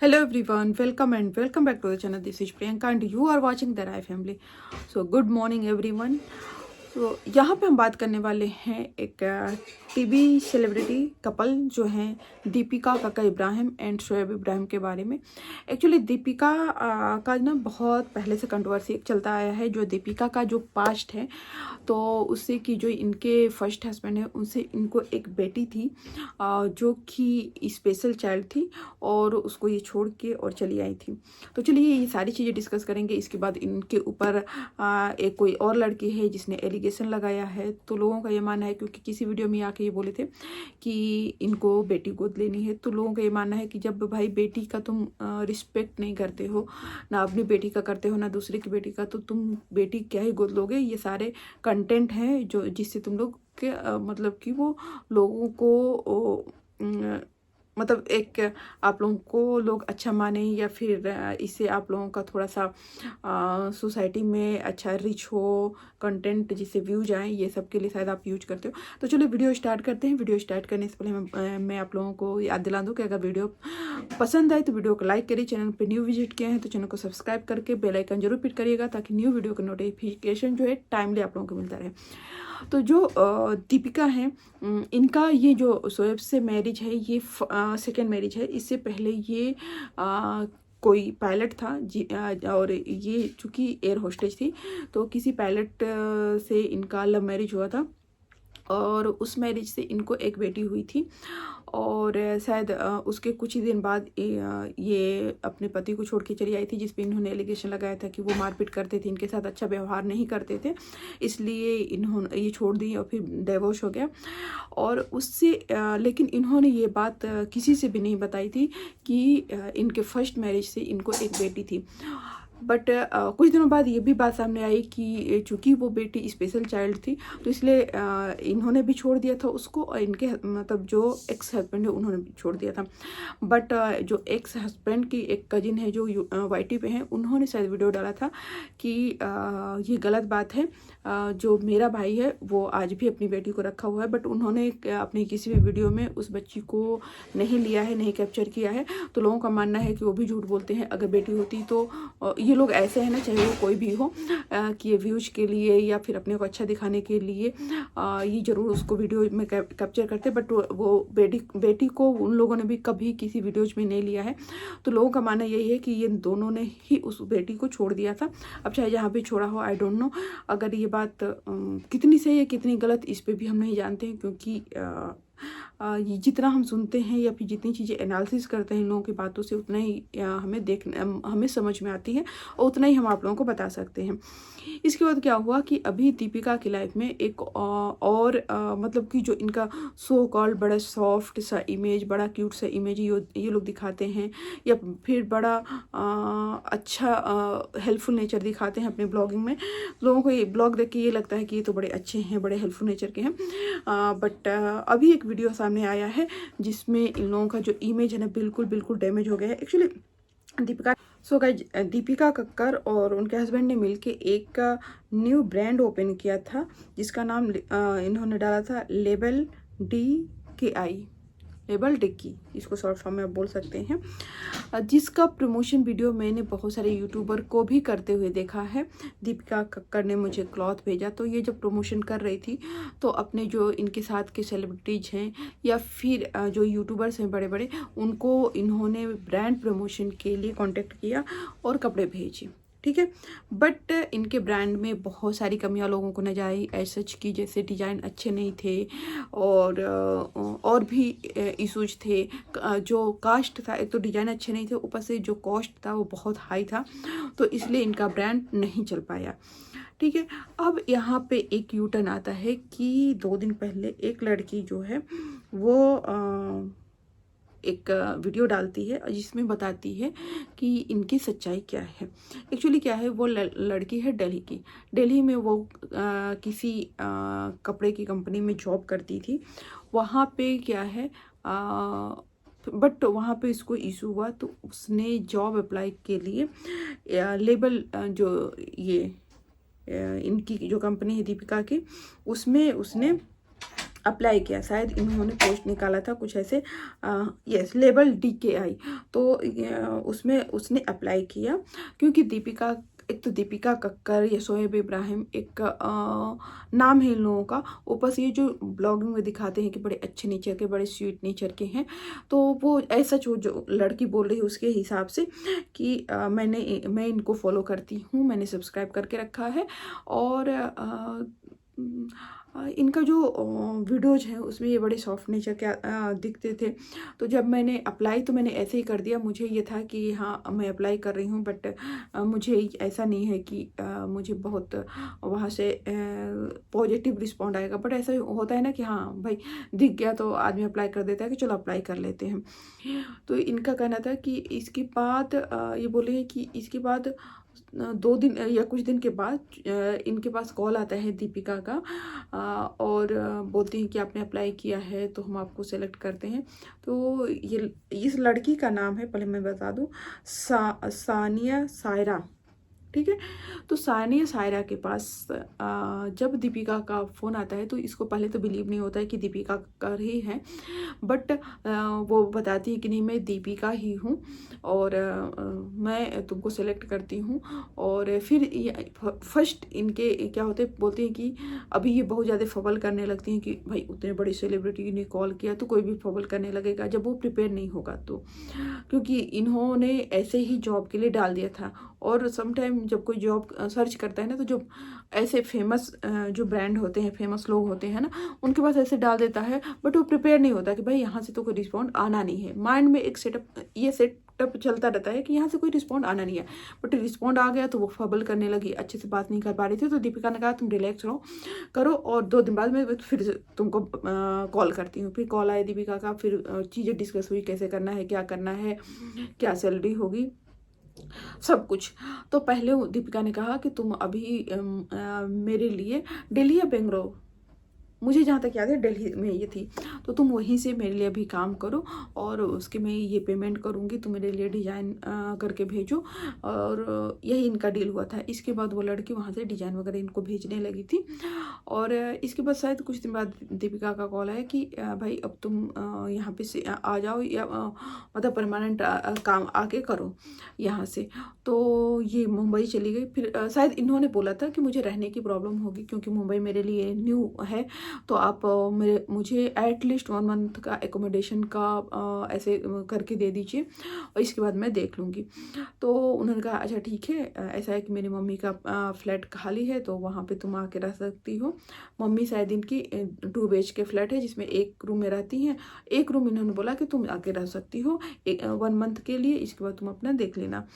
Hello everyone, welcome and welcome back to the channel. This is Priyanka and you are watching the Rai family. So good morning everyone. तो यहाँ पे हम बात करने वाले हैं एक टीवी सेलिब्रिटी कपल जो हैं दीपिका कक्कर इब्राहिम एंड शोएब इब्राहिम के बारे में। एक्चुअली दीपिका का ना बहुत पहले से कंट्रोवर्सी चलता आया है। जो दीपिका का जो पास्ट है तो उससे कि जो इनके फर्स्ट हस्बैंड है उनसे इनको एक बेटी थी जो कि स्पेशल चाइल्ड थी और उसको ये छोड़ के और चली आई थी। तो चलिए ये सारी चीज़ें डिस्कस करेंगे। इसके बाद इनके ऊपर एक कोई और लड़की है जिसने एलिगेशन लगाया है। तो लोगों का ये मानना है, क्योंकि किसी वीडियो में आके ये बोले थे कि इनको बेटी गोद लेनी है, तो लोगों का ये मानना है कि जब भाई बेटी का तुम रिस्पेक्ट नहीं करते हो, ना अपनी बेटी का करते हो ना दूसरे की बेटी का, तो तुम बेटी क्या ही गोद लोगे। ये सारे कंटेंट हैं जो जिससे तुम लोग के मतलब कि वो लोगों को मतलब एक आप लोगों को लोग अच्छा माने या फिर इससे आप लोगों का थोड़ा सा सोसाइटी में अच्छा रिच हो कंटेंट जिससे व्यूज आए, ये सब के लिए शायद आप यूज करते हो। तो चलो वीडियो स्टार्ट करते हैं। वीडियो स्टार्ट करने से पहले मैं आप लोगों को याद दिला दूं कि अगर वीडियो पसंद आए तो वीडियो को लाइक करिए। चैनल पे न्यू विजिट किए हैं तो चैनल को सब्सक्राइब करके बेल आइकन जरूर क्लिक करिएगा ताकि न्यू वीडियो का नोटिफिकेशन जो है टाइमली आप लोगों को मिलता रहे। तो जो दीपिका है इनका ये जो शोएब से मैरिज है ये सेकेंड मैरिज है। इससे पहले ये कोई पायलट था और ये चूँकि एयर होस्टेज थी तो किसी पायलट से इनका लव मैरिज हुआ था और उस मैरिज से इनको एक बेटी हुई थी। और शायद उसके कुछ ही दिन बाद ये अपने पति को छोड़ के चली आई थी, जिस पे इन्होंने एलिगेशन लगाया था कि वो मारपीट करते थे, इनके साथ अच्छा व्यवहार नहीं करते थे, इसलिए इन्होंने ये छोड़ दी और फिर डिवोर्स हो गया। और उससे लेकिन इन्होंने ये बात किसी से भी नहीं बताई थी कि इनके फर्स्ट मैरिज से इनको एक बेटी थी। बट कुछ दिनों बाद ये भी बात सामने आई कि चूँकि वो बेटी स्पेशल चाइल्ड थी तो इसलिए इन्होंने भी छोड़ दिया था उसको और इनके मतलब जो एक्स हस्बैंड है उन्होंने भी छोड़ दिया था। बट जो एक्स हस्बैंड की एक कजिन है जो YT पे हैं, उन्होंने शायद वीडियो डाला था कि ये गलत बात है। जो मेरा भाई है वो आज भी अपनी बेटी को रखा हुआ है, बट उन्होंने अपनी किसी भी वीडियो में उस बच्ची को नहीं लिया है, नहीं कैप्चर किया है। तो लोगों का मानना है कि वो भी झूठ बोलते हैं। अगर बेटी होती तो ये लोग ऐसे हैं ना, चाहे वो कोई भी हो, कि ये व्यूज के लिए या फिर अपने को अच्छा दिखाने के लिए ये जरूर उसको वीडियो में कैप्चर करते, बट वो बेटी को उन लोगों ने भी कभी किसी वीडियोज में नहीं लिया है। तो लोगों का मानना यही है कि ये दोनों ने ही उस बेटी को छोड़ दिया था। अब चाहे जहाँ भी छोड़ा हो, आई डोंट नो अगर ये बात कितनी सही है कितनी गलत, इस पर भी हम नहीं जानते हैं, क्योंकि ये जितना हम सुनते हैं या फिर जितनी चीज़ें एनालिसिस करते हैं इन लोगों की बातों से, उतना ही हमें समझ में आती है और उतना ही हम आप लोगों को बता सकते हैं। इसके बाद क्या हुआ कि अभी दीपिका की लाइफ में एक और मतलब कि जो इनका सो कॉल्ड बड़ा सॉफ्ट सा इमेज, बड़ा क्यूट सा इमेज ये लोग दिखाते हैं या फिर बड़ा अच्छा हेल्पफुल नेचर दिखाते हैं अपने ब्लॉगिंग में। लोगों को ये ब्लॉग देख के ये लगता है कि ये तो बड़े अच्छे हैं, बड़े हेल्पफुल नेचर के हैं। बट अभी एक वीडियो सामने आया है जिसमें इन लोगों का जो इमेज है ना बिल्कुल डैमेज हो गया है। एक्चुअली दीपिका कक्कर और उनके हस्बैंड ने मिलके एक न्यू ब्रांड ओपन किया था जिसका नाम इन्होंने डाला था लेबल डिक्की, इसको शॉर्ट फॉर्म में आप बोल सकते हैं, जिसका प्रमोशन वीडियो मैंने बहुत सारे यूट्यूबर को भी करते हुए देखा है। दीपिका कक्कर ने मुझे क्लॉथ भेजा, तो ये जब प्रमोशन कर रही थी तो अपने जो इनके साथ के सेलिब्रिटीज हैं या फिर जो यूट्यूबर्स हैं बड़े बड़े, उनको इन्होंने ब्रांड प्रमोशन के लिए कांटेक्ट किया और कपड़े भेजे, ठीक है। बट इनके ब्रांड में बहुत सारी कमियां लोगों को नजर आई सच की, जैसे डिज़ाइन अच्छे नहीं थे और भी इशूज थे। जो कास्ट था, एक तो डिज़ाइन अच्छे नहीं थे, ऊपर से जो कॉस्ट था वो बहुत हाई था, तो इसलिए इनका ब्रांड नहीं चल पाया, ठीक है। अब यहाँ पे एक यू टर्न आता है कि 2 दिन पहले एक लड़की जो है वो एक वीडियो डालती है जिसमें बताती है कि इनकी सच्चाई क्या है। एक्चुअली क्या है, वो लड़की है दिल्ली में वो किसी कपड़े की कंपनी में जॉब करती थी। वहाँ पे क्या है बट वहाँ पे इसको इशू हुआ तो उसने जॉब अप्लाई के लिए लेबल जो ये इनकी जो कंपनी है दीपिका की, उसमें उसने अप्लाई किया, शायद इन्होंने पोस्ट निकाला था कुछ ऐसे, यस लेबल DKI। तो उसमें उसने अप्लाई किया, क्योंकि दीपिका, एक तो दीपिका कक्कर या शोएब इब्राहिम एक नाम है इन लोगों का, ऊपर से ये जो ब्लॉगिंग में दिखाते हैं कि बड़े अच्छे नेचर के, बड़े स्वीट नेचर के हैं। तो वो ऐसा जो लड़की बोल रही है उसके हिसाब से कि मैं इनको फॉलो करती हूँ, मैंने सब्सक्राइब करके रखा है, और इनका जो वीडियोज हैं उसमें ये बड़े सॉफ्ट नेचर के दिखते थे। तो जब मैंने अप्लाई, तो मैंने ऐसे ही कर दिया, मुझे ये था कि हाँ मैं अप्लाई कर रही हूँ, बट मुझे ऐसा नहीं है कि मुझे बहुत वहाँ से पॉजिटिव रिस्पॉन्ड आएगा। बट ऐसा होता है ना कि हाँ भाई दिख गया तो आदमी अप्लाई कर देता है कि चलो अप्लाई कर लेते हैं। तो इनका कहना था कि इसके बाद ये बोले कि इसके बाद 2 दिन या कुछ दिन के बाद इनके पास कॉल आता है दीपिका का, और बोलती हैं कि आपने अप्लाई किया है तो हम आपको सेलेक्ट करते हैं। तो ये इस लड़की का नाम है, पहले मैं बता दूं, सानिया सायरा, ठीक है। तो सानिया सायरा के पास जब दीपिका का फ़ोन आता है तो इसको पहले तो बिलीव नहीं होता है कि दीपिका कर ही है, बट वो बताती है कि नहीं मैं दीपिका ही हूँ, और मैं तुमको सेलेक्ट करती हूँ। और फिर फर्स्ट इनके क्या होते बोलते हैं कि अभी ये बहुत ज़्यादा फबल करने लगती हैं कि भाई उतने बड़ी सेलिब्रिटी ने कॉल किया तो कोई भी फबल करने लगेगा जब वो प्रिपेयर नहीं होगा तो, क्योंकि इन्होंने ऐसे ही जॉब के लिए डाल दिया था। और समटाइम जब कोई जॉब सर्च करता है ना, तो जो ऐसे फेमस जो ब्रांड होते हैं, फेमस लोग होते हैं ना, उनके पास ऐसे डाल देता है, बट वो प्रिपेयर नहीं होता कि भाई यहाँ से तो कोई रिस्पॉन्ड आना नहीं है। माइंड में एक सेटअप चलता रहता है कि यहाँ से कोई रिस्पॉन्ड आना नहीं है, बट रिस्पॉन्ड आ गया तो वो फबल करने लगी, अच्छे से बात नहीं कर पा रही थी। तो दीपिका ने कहा तुम रिलैक्स रहो, करो, और 2 दिन बाद मैं फिर तुमको कॉल करती हूँ। फिर कॉल आया दीपिका का, फिर चीज़ें डिस्कस हुई, कैसे करना है, क्या करना है, क्या सैलरी होगी, सब कुछ। तो पहले दीपिका ने कहा कि तुम अभी मेरे लिए दिल्ली या बेंगलोर, मुझे जहाँ तक याद है दिल्ली में ये थी, तो तुम वहीं से मेरे लिए भी काम करो, और उसके मैं ये पेमेंट करूँगी, तुम मेरे लिए डिज़ाइन करके भेजो। और यही इनका डील हुआ था। इसके बाद वो लड़की वहाँ से डिज़ाइन वगैरह इनको भेजने लगी थी। और इसके बाद शायद कुछ दिन बाद दीपिका का कॉल आया कि भाई अब तुम यहाँ पे से आ जाओ, या मतलब परमानेंट काम आके करो यहाँ से। तो ये मुंबई चली गई। फिर शायद इन्होंने बोला था कि मुझे रहने की प्रॉब्लम होगी क्योंकि मुंबई मेरे लिए न्यू है, तो आप मुझे एटलीस्ट 1 मंथ का एकोमोडेशन का ऐसे करके दे दीजिए, और इसके बाद मैं देख लूँगी। तो उन्होंने कहा अच्छा ठीक है, ऐसा है कि मेरी मम्मी का फ्लैट खाली है तो वहाँ पे तुम आके रह सकती हो। मम्मी शायद इनकी 2 BHK फ्लैट है जिसमें 1 रूम में रहती हैं, 1 रूम इन्होंने बोला कि तुम आके रह सकती हो 1 मंथ के लिए, इसके बाद तुम अपना देख लेना।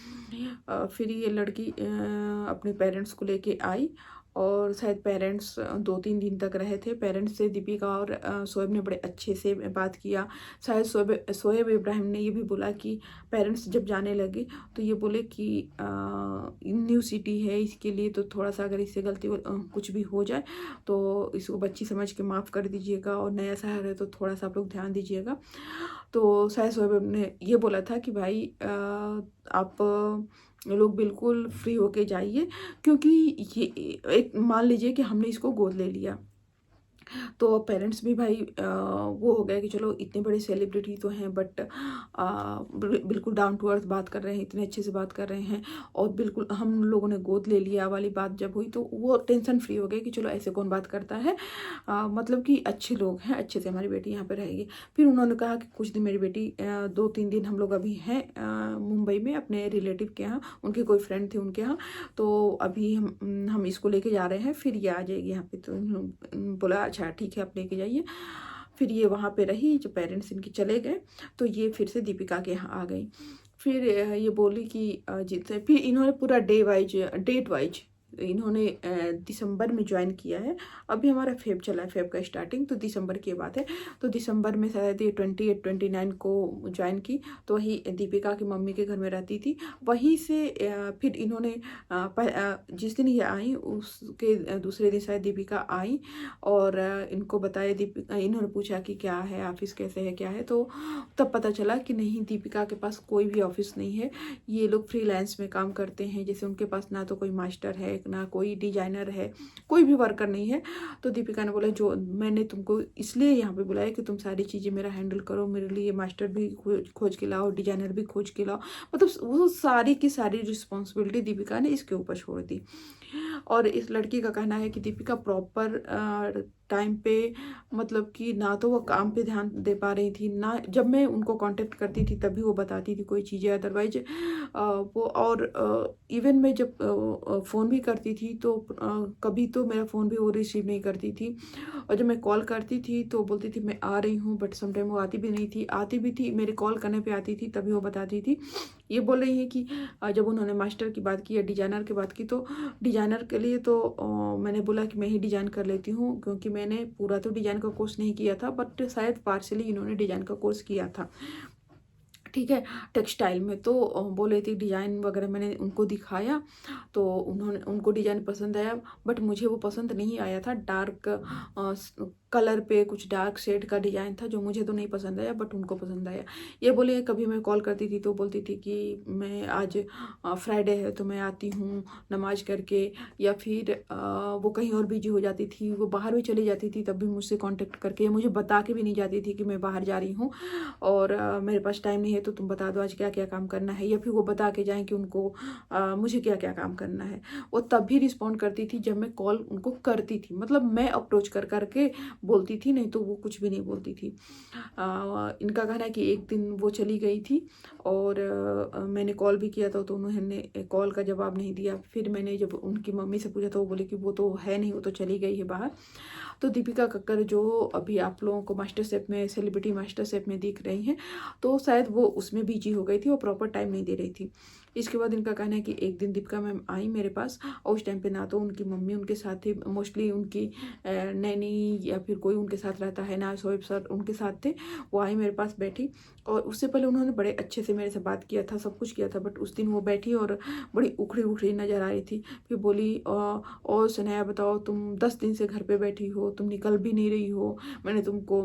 फिर ये लड़की अपने पेरेंट्स को लेके आई, और शायद पेरेंट्स 2-3 दिन तक रहे थे। पेरेंट्स से दीपिका और शोएब ने बड़े अच्छे से बात किया। शायद शोएब इब्राहिम ने ये भी बोला कि पेरेंट्स जब जाने लगे तो ये बोले कि न्यू सिटी है, इसके लिए तो थोड़ा सा अगर इससे गलती कुछ भी हो जाए तो इसको बच्ची समझ के माफ़ कर दीजिएगा, और नया शहर है तो थोड़ा सा आप लोग ध्यान दीजिएगा। तो शायद शोएब ने ये बोला था कि भाई आप लोग बिल्कुल फ्री होके जाइए, क्योंकि ये एक मान लीजिए कि हमने इसको गोद ले लिया तो पेरेंट्स भी भाई वो हो गया कि चलो इतने बड़े सेलिब्रिटी तो हैं, बट बिल्कुल डाउन टू अर्थ बात कर रहे हैं, इतने अच्छे से बात कर रहे हैं, और बिल्कुल हम लोगों ने गोद ले लिया वाली बात जब हुई तो वो टेंशन फ्री हो गए कि चलो ऐसे कौन बात करता है, मतलब कि अच्छे लोग हैं, अच्छे से हमारी बेटी यहाँ पे रहेगी। फिर उन्होंने कहा कि कुछ दिन मेरी बेटी 2-3 दिन हम लोग अभी हैं मुंबई में अपने रिलेटिव के यहाँ, उनके कोई फ्रेंड थे उनके यहाँ, तो अभी हम इसको लेके जा रहे हैं, फिर ये आ जाएगी यहाँ पे। तो बोला अच्छा ठीक है आप लेके जाइए। फिर ये वहाँ पे रही, जब पेरेंट्स इनके चले गए तो ये फिर से दीपिका के यहाँ आ गई। फिर ये बोली कि जितने, फिर इन्होंने पूरा डेट वाइज इन्होंने दिसंबर में ज्वाइन किया है। अभी हमारा फेब चला है, फेब का स्टार्टिंग, तो दिसंबर की बात है। तो दिसंबर में शायद ये 28-29 को ज्वाइन की, तो वही दीपिका की मम्मी के घर में रहती थी। वहीं से फिर इन्होंने जिस दिन ये आई उसके दूसरे दिन शायद दीपिका आई, और इनको बताया, इन्होंने पूछा कि क्या है ऑफिस, कैसे है, क्या है, तो तब पता चला कि नहीं दीपिका के पास कोई भी ऑफिस नहीं है, ये लोग फ्रीलांस में काम करते हैं। जैसे उनके पास ना तो कोई मास्टर है, ना कोई डिजाइनर है, कोई भी वर्कर नहीं है। तो दीपिका ने बोला जो मैंने तुमको इसलिए यहाँ पे बुलाया कि तुम सारी चीज़ें मेरा हैंडल करो, मेरे लिए मास्टर भी खोज के लाओ, डिजाइनर भी खोज के लाओ। मतलब वो सारी की सारी रिस्पॉन्सिबिलिटी दीपिका ने इसके ऊपर छोड़ दी। और इस लड़की का कहना है कि दीपिका प्रॉपर टाइम पे, मतलब कि ना तो वो काम पे ध्यान दे पा रही थी, ना जब मैं उनको कांटेक्ट करती थी तभी वो बताती थी कोई चीज़ें, अदरवाइज वो और इवन मैं जब फ़ोन भी करती थी तो कभी तो मेरा फ़ोन भी वो रिसीव नहीं करती थी। और जब मैं कॉल करती थी तो बोलती थी मैं आ रही हूँ, बट समटाइम वो आती भी नहीं थी, आती भी थी मेरे कॉल करने पे आती थी तभी वो बताती थी। ये बोल रही है कि जब उन्होंने मास्टर की बात की या डिजाइनर की बात की तो डिजाइनर के लिए तो मैंने बोला कि मैं ही डिजाइन कर लेती हूँ, क्योंकि मैंने पूरा तो डिजाइन का कोर्स नहीं किया था, बट शायद पार्शली इन्होंने डिजाइन का कोर्स किया था, ठीक है, टेक्सटाइल में। तो बोले थे डिज़ाइन वगैरह मैंने उनको दिखाया तो उनको डिज़ाइन पसंद आया, बट मुझे वो पसंद नहीं आया था। डार्क कलर पे कुछ डार्क शेड का डिज़ाइन था जो मुझे तो नहीं पसंद आया, बट उनको पसंद आया। ये बोले कभी मैं कॉल करती थी तो बोलती थी कि मैं आज फ्राइडे है तो मैं आती हूँ नमाज करके, या फिर वो कहीं और बिजी हो जाती थी, वो बाहर भी चली जाती थी तब भी मुझसे कांटेक्ट करके, या मुझे बता के भी नहीं जाती थी कि मैं बाहर जा रही हूँ और मेरे पास टाइम नहीं है तो तुम बता दो आज क्या क्या काम करना है, या फिर वो बता के जाएं कि उनको मुझे क्या क्या काम करना है। वो तब भी रिस्पॉन्ड करती थी जब मैं कॉल उनको करती थी, मतलब मैं अप्रोच कर करके बोलती थी, नहीं तो वो कुछ भी नहीं बोलती थी। इनका कहना है कि एक दिन वो चली गई थी और मैंने कॉल भी किया था तो उन्होंने कॉल का जवाब नहीं दिया। फिर मैंने जब उनकी मम्मी से पूछा तो वो बोले कि वो तो है नहीं, वो तो चली गई है बाहर। तो दीपिका कक्कर जो अभी आप लोगों को मास्टर शेफ में, सेलिब्रिटी मास्टर शेफ में दिख रही हैं, तो शायद वो उसमें बिजी हो गई थी, वो प्रॉपर टाइम नहीं दे रही थी। इसके बाद इनका कहना है कि एक दिन दीपिका मैम आई मेरे पास और उस टाइम पे ना तो उनकी मम्मी उनके साथ थी, मोस्टली उनकी नैनी या फिर कोई उनके साथ रहता है ना, शोएब सर उनके साथ थे। वो आई मेरे पास बैठी और उससे पहले उन्होंने बड़े अच्छे से मेरे से बात किया था, सब कुछ किया था, बट उस दिन वो बैठी और बड़ी उखड़ी उखड़ी नज़र आ रही थी। फिर बोली और सनाया बताओ तुम 10 दिन से घर पे बैठी हो, तुम निकल भी नहीं रही हो, मैंने तुमको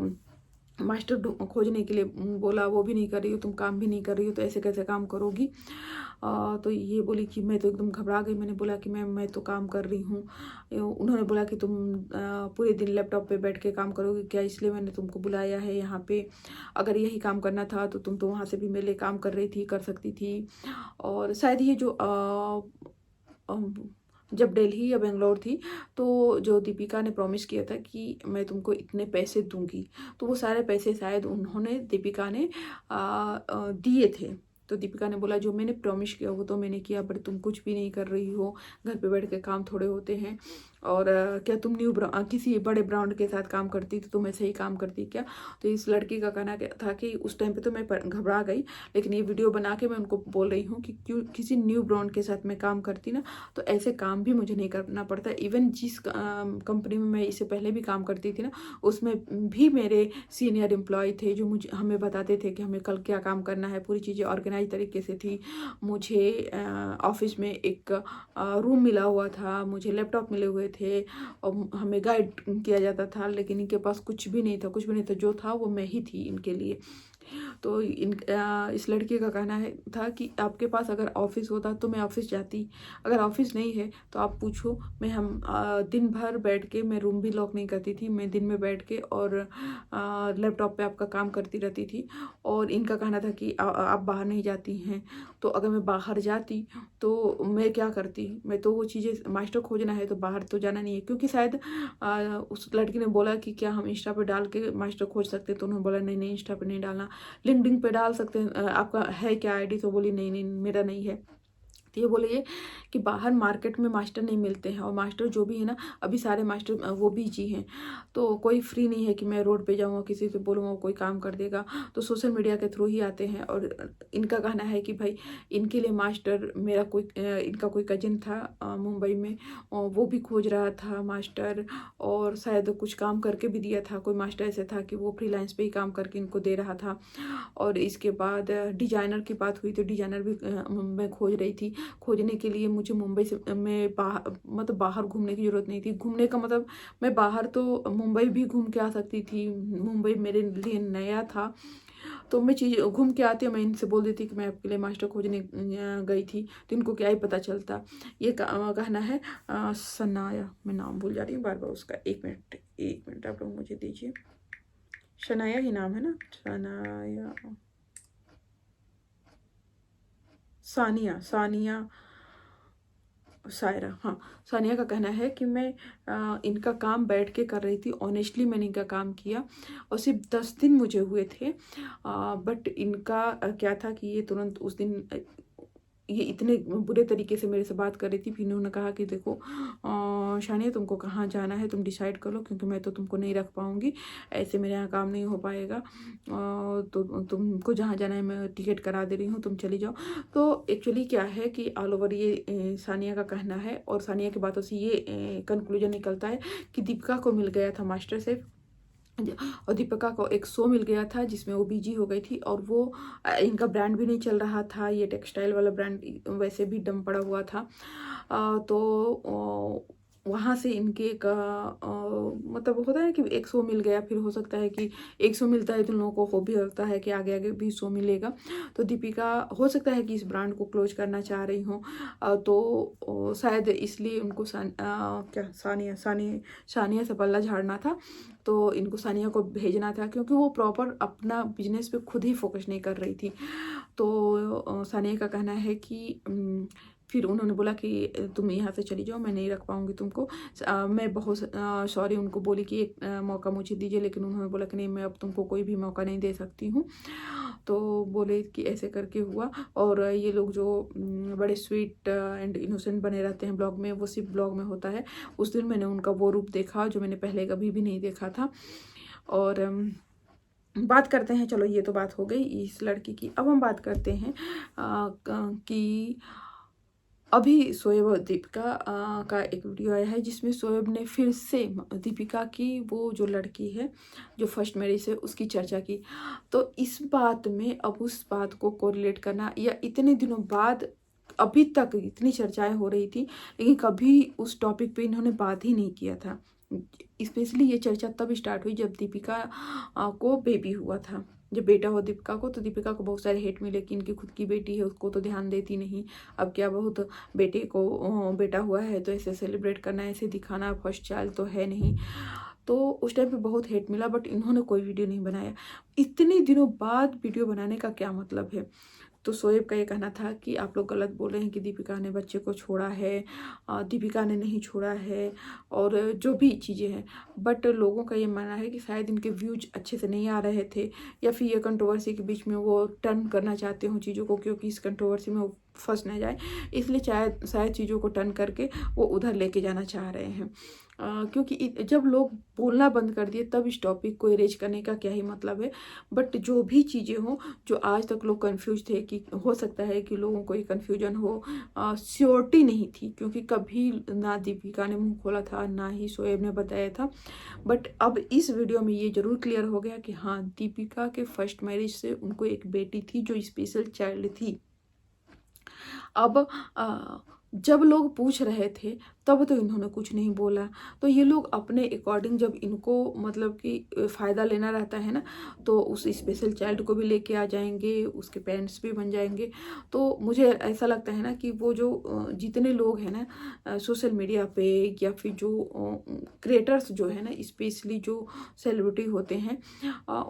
मास्टर खोजने के लिए बोला, वो भी नहीं कर रही हो, तुम काम भी नहीं कर रही हो, तो ऐसे कैसे काम करोगी। तो ये बोली कि मैं तो एकदम घबरा गई। मैंने बोला कि मैं तो काम कर रही हूँ। उन्होंने बोला कि तुम पूरे दिन लैपटॉप पे बैठ के काम करोगी क्या, इसलिए मैंने तुमको बुलाया है यहाँ पे, अगर यही काम करना था तो तुम तो वहाँ से भी मेरे लिए काम कर रही थी, कर सकती थी। और शायद ये जो जब दिल्ली या बेंगलोर थी तो जो दीपिका ने प्रॉमिस किया था कि मैं तुमको इतने पैसे दूंगी, तो वो सारे पैसे शायद उन्होंने दीपिका ने दिए थे। तो दीपिका ने बोला जो मैंने प्रॉमिस किया वो तो मैंने किया, बट तुम कुछ भी नहीं कर रही हो, घर पे बैठ के काम थोड़े होते हैं, और क्या तुम किसी बड़े ब्रांड के साथ काम करती तो तुम ऐसे ही काम करती क्या। तो इस लड़की का कहना था कि उस टाइम पे तो मैं घबरा गई, लेकिन ये वीडियो बना के मैं उनको बोल रही हूँ कि क्यों किसी न्यू ब्रांड के साथ मैं काम करती ना तो ऐसे काम भी मुझे नहीं करना पड़ता। इवन जिस कंपनी में मैं इससे पहले भी काम करती थी ना, उसमें भी मेरे सीनियर एम्प्लॉय थे जो हमें बताते थे कि हमें कल क्या काम करना है, पूरी चीज़ें ऑर्गेनाइज तरीके से थी। मुझे ऑफिस में एक रूम मिला हुआ था, मुझे लैपटॉप मिले हुए थे और हमें गाइड किया जाता था, लेकिन इनके पास कुछ भी नहीं था, कुछ भी नहीं था, जो था वो मैं ही थी इनके लिए। तो इस लड़के का कहना था कि आपके पास अगर ऑफिस होता तो मैं ऑफिस जाती, अगर ऑफिस नहीं है तो आप पूछो, हम दिन भर बैठ के, मैं रूम भी लॉक नहीं करती थी, मैं दिन में बैठ के और लैपटॉप पे आपका काम करती रहती थी। और इनका कहना था कि आप बाहर नहीं जाती हैं, तो अगर मैं बाहर जाती तो मैं क्या करती, मैं तो वो चीज़ें मास्टर खोजना है तो बाहर तो जाना नहीं है, क्योंकि शायद उस लड़की ने बोला कि क्या हम इंस्टा पे डाल के मास्टर खोज सकते हैं, तो उन्होंने बोला नहीं नहीं इंस्टा पे नहीं डालना, लिंक्डइन पे डाल सकते हैं, आपका है क्या आईडी, तो बोली नहीं नहीं मेरा नहीं है। तो ये बोलिए कि बाहर मार्केट में मास्टर नहीं मिलते हैं, और मास्टर जो भी है ना अभी सारे मास्टर वो बिजी हैं, तो कोई फ्री नहीं है कि मैं रोड पे जाऊँगा किसी से बोलूँगा कोई काम कर देगा, तो सोशल मीडिया के थ्रू ही आते हैं। और इनका कहना है कि भाई इनके लिए मास्टर, मेरा कोई इनका कोई कजिन था मुंबई में, वो भी खोज रहा था मास्टर, और शायद कुछ काम करके भी दिया था, कोई मास्टर ऐसे था कि वो फ्रीलांस पे ही काम करके इनको दे रहा था। और इसके बाद डिजाइनर की बात हुई तो डिजाइनर भी मैं खोज रही थी। खोजने के लिए मुझे मुंबई से मैं मतलब बाहर घूमने की ज़रूरत नहीं थी। घूमने का मतलब मैं बाहर तो मुंबई भी घूम के आ सकती थी, मुंबई मेरे लिए नया था, तो मैं चीज़ घूम के आती हूँ, मैं इनसे बोल देती कि मैं आपके लिए मास्टर खोजने गई थी, तो इनको क्या ही पता चलता। ये कहना है सनाया, मैं नाम भूल जा रही हूँ बार बार उसका, एक मिनट आप लोग मुझे दीजिए। शनाया ही नाम है ना, शनाया, सानिया सायरा, हाँ सानिया का कहना है कि मैं इनका काम बैठ के कर रही थी। ऑनेस्टली मैंने इनका काम किया और सिर्फ 10 दिन मुझे हुए थे, बट इनका क्या था कि ये तुरंत उस दिन ये इतने बुरे तरीके से मेरे से बात कर रही थी। फिर इन्होंने कहा कि देखो शानिया, तुमको कहाँ जाना है तुम डिसाइड कर लो, क्योंकि मैं तो तुमको नहीं रख पाऊँगी, ऐसे मेरे यहाँ काम नहीं हो पाएगा। तो तुमको जहाँ जाना है मैं टिकट करा दे रही हूँ, तुम चली जाओ। तो एक्चुअली क्या है कि ऑल ओवर ये सानिया का कहना है, और सानिया की बातों से ये कंक्लूजन निकलता है कि दीपिका को मिल गया था मास्टर शेफ, और दीपिका को एक शो मिल गया था जिसमें वो बिजी हो गई थी, और वो इनका ब्रांड भी नहीं चल रहा था, ये टेक्सटाइल वाला ब्रांड वैसे भी डम पड़ा हुआ था। तो वहाँ से इनके एक मतलब होता है कि एक शो मिल गया, फिर हो सकता है कि एक शो मिलता है तो लोगों को हो भी लगता है कि आगे आगे भी शो मिलेगा। तो दीपिका हो सकता है कि इस ब्रांड को क्लोज करना चाह रही हूँ, तो शायद इसलिए उनको क्या सानिया से पल्ला झाड़ना था, तो इनको सानिया को भेजना था, क्योंकि वो प्रॉपर अपना बिजनेस पे खुद ही फोकस नहीं कर रही थी। तो सानिया का कहना है कि फिर उन्होंने बोला कि तुम यहाँ से चली जाओ, मैं नहीं रख पाऊँगी तुमको। मैं बहुत सॉरी उनको बोली कि एक मौका मुझे दीजिए, लेकिन उन्होंने बोला कि नहीं, मैं अब तुमको कोई भी मौका नहीं दे सकती हूँ। तो बोले कि ऐसे करके हुआ। और ये लोग जो बड़े स्वीट एंड इनोसेंट बने रहते हैं ब्लॉग में, वो सिर्फ ब्लॉग में होता है। उस दिन मैंने उनका वो रूप देखा जो मैंने पहले कभी भी नहीं देखा था। और बात करते हैं, चलो ये तो बात हो गई इस लड़की की। अब हम बात करते हैं कि अभी शोएब और दीपिका का एक वीडियो आया है, जिसमें शोएब ने फिर से दीपिका की वो जो लड़की है जो फर्स्ट मैरिज है उसकी चर्चा की। तो इस बात में अब उस बात को कोरिलेट करना, या इतने दिनों बाद अभी तक इतनी चर्चाएं हो रही थी, लेकिन कभी उस टॉपिक पे इन्होंने बात ही नहीं किया था। स्पेशली ये चर्चा तब स्टार्ट हुई जब दीपिका को बेबी हुआ था, जब बेटा हुआ दीपिका को, तो दीपिका को बहुत सारे हेट मिले कि इनकी खुद की बेटी है उसको तो ध्यान देती नहीं, अब क्या बहुत बेटे को बेटा हुआ है तो ऐसे सेलिब्रेट करना, ऐसे दिखाना, फर्स्ट चाइल्ड तो है नहीं। तो उस टाइम पे बहुत हेट मिला, बट इन्होंने कोई वीडियो नहीं बनाया। इतने दिनों बाद वीडियो बनाने का क्या मतलब है? तो शोएब का ये कहना था कि आप लोग गलत बोल रहे हैं कि दीपिका ने बच्चे को छोड़ा है, दीपिका ने नहीं छोड़ा है, और जो भी चीज़ें हैं। बट लोगों का ये मानना है कि शायद इनके व्यूज अच्छे से नहीं आ रहे थे, या फिर ये कंट्रोवर्सी के बीच में वो टर्न करना चाहते हो चीज़ों को, क्योंकि इस कंट्रोवर्सी में वो फंस ना जाए, इसलिए शायद चीज़ों को टर्न करके वो उधर लेके जाना चाह रहे हैं। क्योंकि जब लोग बोलना बंद कर दिए तब इस टॉपिक को इरेज करने का क्या ही मतलब है। बट जो भी चीज़ें हों, जो आज तक लोग कंफ्यूज थे, कि हो सकता है कि लोगों को ये कन्फ्यूजन हो, श्योरिटी नहीं थी, क्योंकि कभी ना दीपिका ने मुंह खोला था ना ही शोएब ने बताया था। बट अब इस वीडियो में ये जरूर क्लियर हो गया कि हाँ, दीपिका के फर्स्ट मैरिज से उनको एक बेटी थी जो स्पेशल चाइल्ड थी। अब जब लोग पूछ रहे थे तब तो इन्होंने कुछ नहीं बोला। तो ये लोग अपने अकॉर्डिंग, जब इनको मतलब कि फ़ायदा लेना रहता है ना, तो उस स्पेशल चाइल्ड को भी लेके आ जाएंगे, उसके पेरेंट्स भी बन जाएंगे। तो मुझे ऐसा लगता है ना कि वो जो जितने लोग हैं ना सोशल मीडिया पे, या फिर जो क्रिएटर्स जो है ना, स्पेशली जो सेलिब्रिटी होते हैं,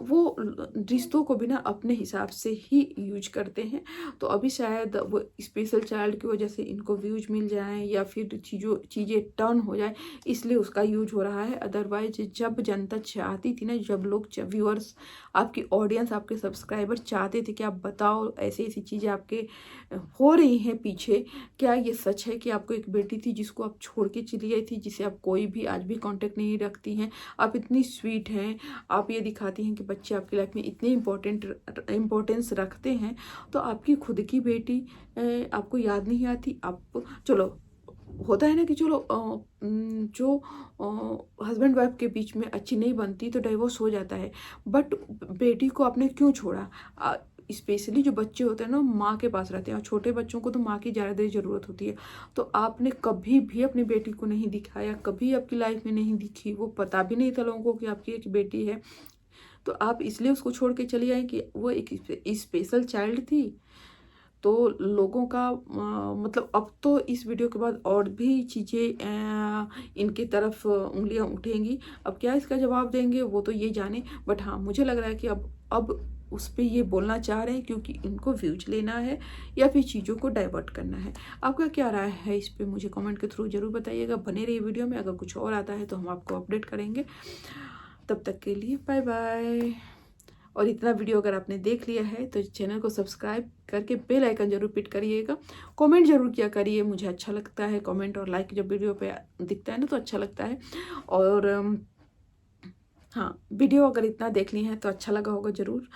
वो रिश्तों को भी ना अपने हिसाब से ही यूज करते हैं। तो अभी शायद वो स्पेशल चाइल्ड की वजह से इनको व्यूज मिल जाएं, या फिर चीज़ें टर्न हो जाए, इसलिए उसका यूज हो रहा है। अदरवाइज जब जनता चाहती थी ना, जब लोग व्यूअर्स, आपकी ऑडियंस, आपके सब्सक्राइबर चाहते थे कि आप बताओ ऐसी ऐसी चीज़ें आपके हो रही हैं पीछे, क्या ये सच है कि आपको एक बेटी थी जिसको आप छोड़ के चली गई थी, जिसे आप कोई भी आज भी कांटेक्ट नहीं रखती हैं, आप इतनी स्वीट हैं, आप ये दिखाती हैं कि बच्चे आपकी लाइफ में इतने इम्पोर्टेंस रखते हैं, तो आपकी खुद की बेटी आपको याद नहीं आती? आप चलो, होता है ना कि चलो जो हस्बैंड वाइफ के बीच में अच्छी नहीं बनती तो डाइवोर्स हो जाता है, बट बेटी को आपने क्यों छोड़ा? स्पेशली जो बच्चे होते हैं ना, माँ के पास रहते हैं, और छोटे बच्चों को तो माँ की ज़्यादा ज़रूरत होती है। तो आपने कभी भी अपनी बेटी को नहीं दिखाया, कभी आपकी लाइफ में नहीं दिखी, वो पता भी नहीं था लोगों को कि आपकी एक बेटी है। तो आप इसलिए उसको छोड़ के चली आई कि वो एक स्पेशल चाइल्ड थी। तो लोगों का मतलब अब तो इस वीडियो के बाद और भी चीज़ें इनकी तरफ उंगलियां उठेंगी। अब क्या इसका जवाब देंगे वो तो ये जाने, बट हाँ मुझे लग रहा है कि अब उस पर ये बोलना चाह रहे हैं क्योंकि इनको व्यूज लेना है या फिर चीज़ों को डाइवर्ट करना है। आपका क्या राय है इस पर मुझे कमेंट के थ्रू जरूर बताइएगा। बने रहिए वीडियो में, अगर कुछ और आता है तो हम आपको अपडेट करेंगे। तब तक के लिए बाय बाय। और इतना वीडियो अगर आपने देख लिया है तो चैनल को सब्सक्राइब करके बेल आइकन जरूर पिट करिएगा। कमेंट जरूर किया करिए, मुझे अच्छा लगता है कमेंट और लाइक जब वीडियो पे दिखता है ना तो अच्छा लगता है। और हाँ, वीडियो अगर इतना देख ली है तो अच्छा लगा होगा ज़रूर,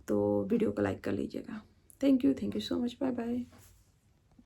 तो वीडियो को लाइक कर लीजिएगा। Thank you so much, bye bye.